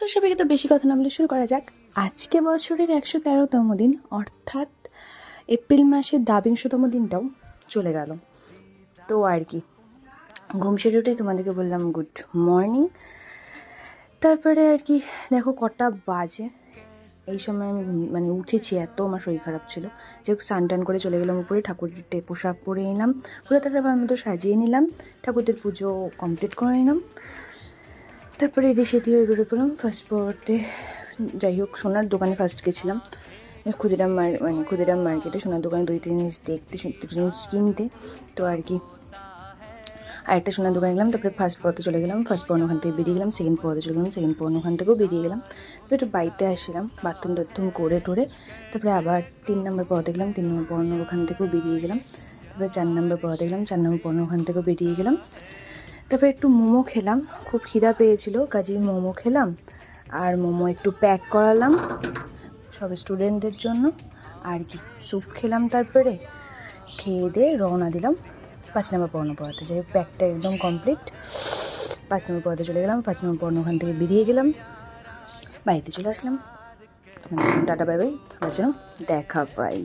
তো সবাইকে তো বেশি কথা না বলে শুরু করা যাক। আজকে বছরের 113তম দিন, অর্থাৎ এপ্রিল মাসের দাবিংশতম দিনটাও চলে গেল। তো আর কি, ঘুম সেরে উঠেই তোমাদেরকে বললাম গুড মর্নিং। তারপরে আর কি দেখো কটা বাজে, এই সময় আমি মানে উঠেছি, এত আমার শরীর খারাপ ছিল। যেহেতু স্নান টান করে চলে গেলাম উপরে, ঠাকুরের পোশাক পরে নিলাম, পুরো তারপরে আমার মতো সাজিয়ে নিলাম, ঠাকুরদের পুজো কমপ্লিট করে নিলাম। তারপরে রেডি সেটি হয়ে বেরো পেলাম ফার্স্ট পড়তে। যাই হোক, সোনার দোকানে ফার্স্ট গেছিলাম, ক্ষুদিরাম মার্কেটে সোনার দোকানে দুই তিন জিনিস দেখতে, জিনিস কিনতে। তো আর কি আরেকটা সোনার দোকানে গেলাম, তারপরে ফার্স্ট পড়তে চলে গেলাম, ফার্স্ট পড়ানো ওখান থেকে বেরিয়ে গেলাম, সেকেন্ড পড়তে চলে গেলাম, সেকেন্ড পড়ানো ওখান থেকেও বেরিয়ে গেলাম। তারপরে একটু বাড়িতে আসলাম, বাথরুম করে টোরে, তারপরে আবার 3 নম্বর পড়াতে গেলাম, 3 নম্বর পড়ানোর ওখান থেকেও বেরিয়ে গেলাম। তারপরে 4 নম্বর পড়াতে গেলাম, 4 নম্বর পড়ানোর ওখান থেকেও বেরিয়ে গেলাম। তারপরে একটু মোমো খেলাম, খুব খিদা পেয়েছিল, কাজেই মোমো খেলাম, আর মোমো একটু প্যাক করালাম সব স্টুডেন্টদের জন্য। আর কি স্যুপ খেলাম, তারপরে খেয়ে দিয়ে রওনা দিলাম 5 নম্বর পড়ানো পড়াতে। যাই হোক, প্যাকটা একদম কমপ্লিট। 5 নম্বর পড়াতে চলে গেলাম, 5 নম্বর পড়ানো ওখান থেকে বেরিয়ে গেলাম, বাড়িতে চলে আসলাম। টাটা বাই বাই, আবার যেন দেখা পাই।